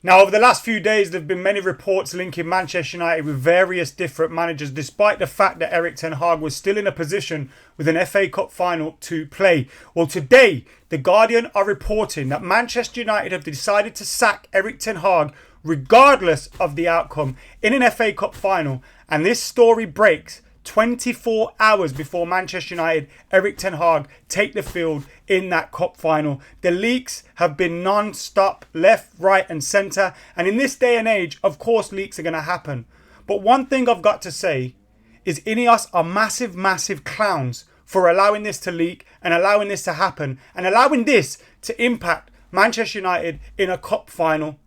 Now, over the last few days, there have been many reports linking Manchester United with various different managers, despite the fact that Erik ten Hag was still in a position with an FA Cup final to play. Well, today, The Guardian are reporting that Manchester United have decided to sack Erik ten Hag regardless of the outcome in an FA Cup final. And this story breaks 24 hours before Manchester United, Erik ten Hag, take the field in that cup final. The leaks have been non-stop, left, right and centre. And in this day and age, of course, leaks are going to happen. But one thing I've got to say is Ineos are massive, massive clowns for allowing this to leak and allowing this to happen and allowing this to impact Manchester United in a cup final.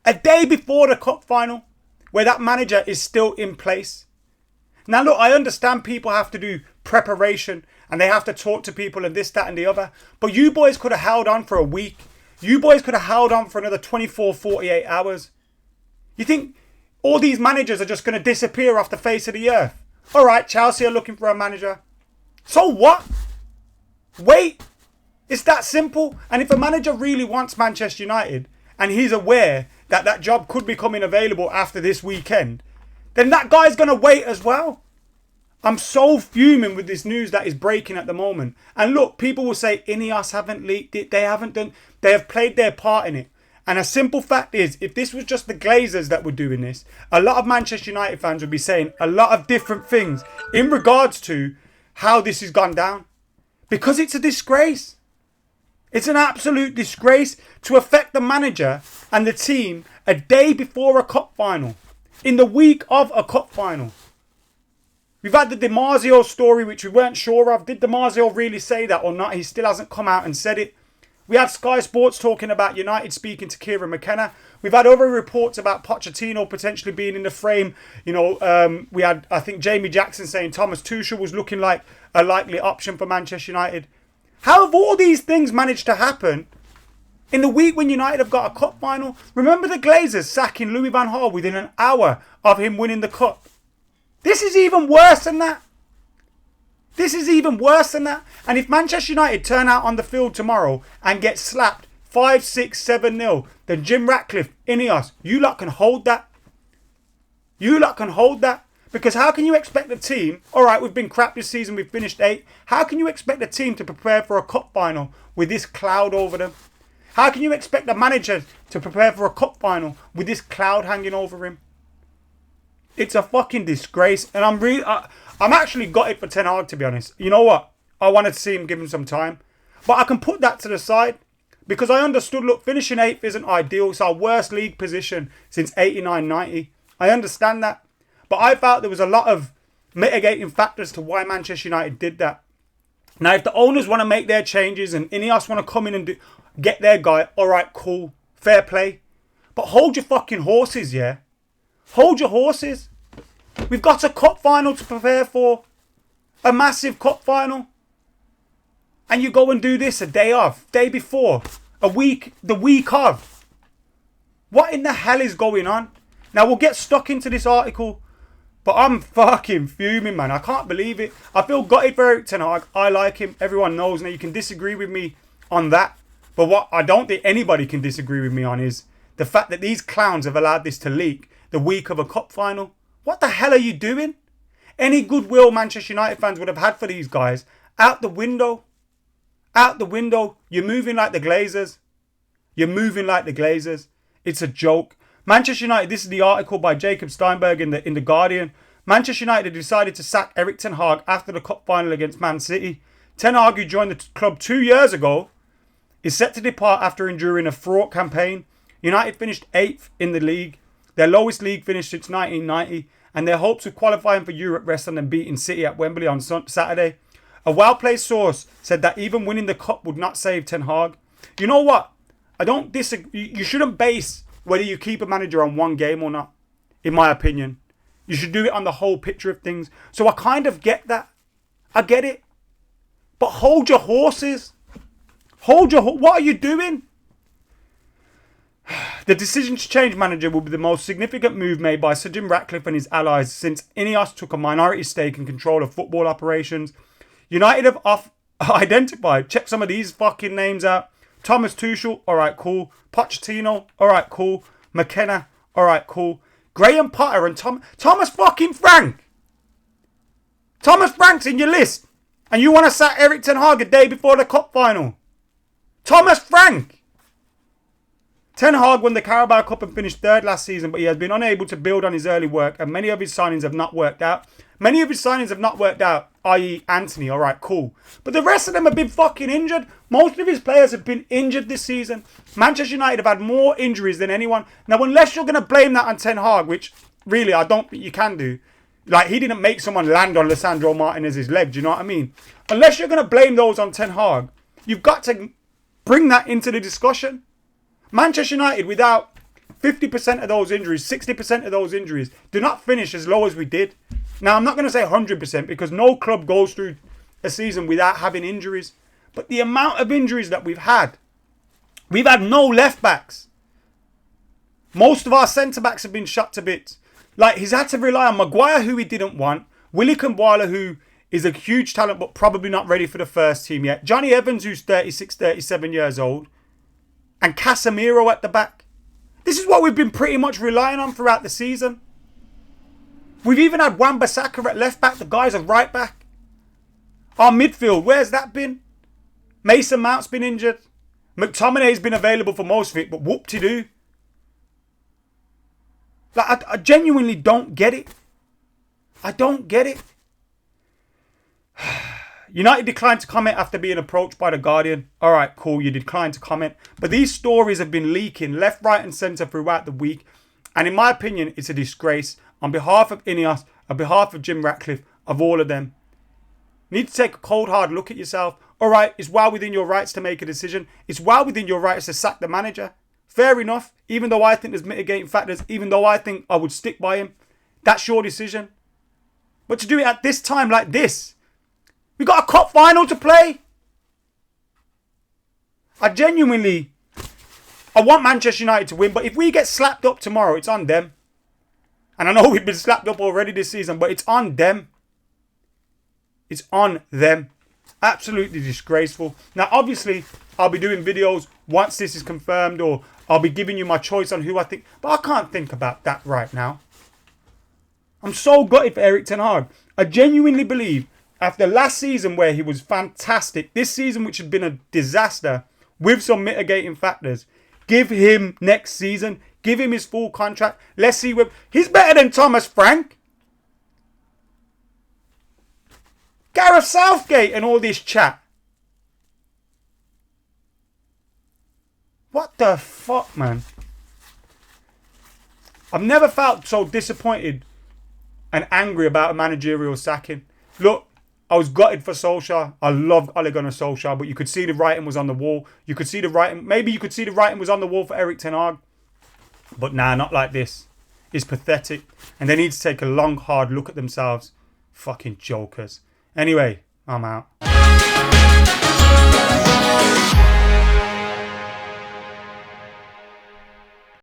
A day before the cup final, where that manager is still in place. Now, look, I understand people have to do preparation and they have to talk to people and this, that and the other. But you boys could have held on for a week. You boys could have held on for another 24, 48 hours. You think all these managers are just going to disappear off the face of the earth? All right, Chelsea are looking for a manager. So what? Wait. It's that simple. And if a manager really wants Manchester United and he's aware that that job could be coming available after this weekend, then that guy's going to wait as well. I'm so fuming with this news that is breaking at the moment. And look, people will say Ineos haven't leaked it. They have played their part in it. And a simple fact is, if this was just the Glazers that were doing this, a lot of Manchester United fans would be saying a lot of different things in regards to how this has gone down. Because it's a disgrace. It's an absolute disgrace to affect the manager and the team a day before a cup final. In the week of a cup final. We've had the Di Marzio story, which we weren't sure of. Did Di Marzio really say that or not? He still hasn't come out and said it. We had Sky Sports talking about United speaking to Kieran McKenna. We've had other reports about Pochettino potentially being in the frame. You know, we had, I think, Jamie Jackson saying Thomas Tuchel was looking like a likely option for Manchester United. How have all these things managed to happen in the week when United have got a cup final? Remember the Glazers sacking Louis van Gaal within an hour of him winning the cup? This is even worse than that. This is even worse than that. And if Manchester United turn out on the field tomorrow and get slapped 5, 6, 7-0, then Jim Ratcliffe, Ineos, you lot can hold that. You lot can hold that. Because how can you expect the team, alright, we've been crap this season, we've finished 8th. How can you expect the team to prepare for a cup final with this cloud over them? How can you expect the manager to prepare for a cup final with this cloud hanging over him? It's a fucking disgrace. And I'm actually gutted for Ten Hag, to be honest. You know what? I wanted to see him give him some time. But I can put that to the side. Because I understood, look, finishing 8th isn't ideal. It's our worst league position since 89-90. I understand that. But I felt there was a lot of mitigating factors to why Manchester United did that. Now, if the owners want to make their changes and Ineos want to come in and get their guy, all right, cool, fair play. But hold your fucking horses, yeah? Hold your horses. We've got a cup final to prepare for. A massive cup final. And you go and do this a day off, day before, a week, the week of. What in the hell is going on? Now, we'll get stuck into this article. But I'm fucking fuming, man. I can't believe it. I feel gutted for Erik ten Hag. I like him. Everyone knows. Now, you can disagree with me on that. But what I don't think anybody can disagree with me on is the fact that these clowns have allowed this to leak the week of a cup final. What the hell are you doing? Any goodwill Manchester United fans would have had for these guys, out the window. Out the window. You're moving like the Glazers. You're moving like the Glazers. It's a joke. Manchester United, this is the article by Jacob Steinberg in the Guardian. Manchester United decided to sack Erik ten Hag after the cup final against Man City. Ten Hag, who joined the club 2 years ago, is set to depart after enduring a fraught campaign. United finished 8th in the league, their lowest league finish since 1990, and their hopes of qualifying for Europe rest on them beating City at Wembley on Saturday. A well-placed source said that even winning the cup would not save Ten Hag. You know what? I don't disagree. You shouldn't base whether you keep a manager on one game or not, in my opinion. You should do it on the whole picture of things. So I kind of get that. I get it. But hold your horses. What are you doing? The decision to change manager will be the most significant move made by Sir Jim Ratcliffe and his allies since Ineos took a minority stake in control of football operations. United have identified, check some of these fucking names out. Thomas Tuchel, alright, cool. Pochettino, alright, cool. McKenna, alright, cool. Graham Potter and Thomas fucking Frank. Thomas Frank's in your list. And you want to sack Erik ten Hag a day before the cup final. Thomas Frank. Ten Hag won the Carabao Cup and finished third last season, but he has been unable to build on his early work, and many of his signings have not worked out. Many of his signings have not worked out, i.e. Anthony, alright, cool. But the rest of them have been fucking injured. Most of his players have been injured this season. Manchester United have had more injuries than anyone. Now, unless you're going to blame that on Ten Hag, which really I don't think you can do. Like, he didn't make someone land on Lisandro Martinez's leg, do you know what I mean? Unless you're going to blame those on Ten Hag, you've got to bring that into the discussion. Manchester United, without 50% of those injuries, 60% of those injuries, do not finish as low as we did. Now, I'm not going to say 100% because no club goes through a season without having injuries. But the amount of injuries that we've had no left backs. Most of our centre backs have been shot to bits. Like, he's had to rely on Maguire, who he didn't want. Willy Kambwala, who is a huge talent but probably not ready for the first team yet. Johnny Evans, who's 36, 37 years old. And Casemiro at the back. This is what we've been pretty much relying on throughout the season. We've even had Wan-Bissaka at left back. The guy's a right back. Our midfield, where's that been? Mason Mount's been injured. McTominay's been available for most of it, but whoop-de-doo. Like, I genuinely don't get it. I don't get it. United declined to comment after being approached by The Guardian. Alright, cool, you declined to comment. But these stories have been leaking left, right and centre throughout the week. And in my opinion, it's a disgrace. On behalf of Ineos, on behalf of Jim Ratcliffe, of all of them. You need to take a cold, hard look at yourself. Alright, it's well within your rights to make a decision. It's well within your rights to sack the manager. Fair enough. Even though I think there's mitigating factors, even though I think I would stick by him, that's your decision. But to do it at this time like this, we got a cup final to play. I want Manchester United to win, but if we get slapped up tomorrow, it's on them. And I know we've been slapped up already this season, but it's on them. It's on them. Absolutely disgraceful. Now, obviously, I'll be doing videos once this is confirmed, or I'll be giving you my choice on who I think. But I can't think about that right now. I'm so gutted for Erik ten Hag. I genuinely believe after last season where he was fantastic, this season which has been a disaster with some mitigating factors, give him next season. Give him his full contract. Let's see what... He's better than Thomas Frank. Gareth Southgate and all this chat. What the fuck, man? I've never felt so disappointed and angry about a managerial sacking. Look, I was gutted for Solskjaer. I loved Ole Gunnar Solskjaer, but you could see the writing was on the wall. You could see the writing... Maybe you could see the writing was on the wall for Erik ten Hag. But nah, not like this. It's pathetic. And they need to take a long, hard look at themselves. Fucking jokers. Anyway, I'm out.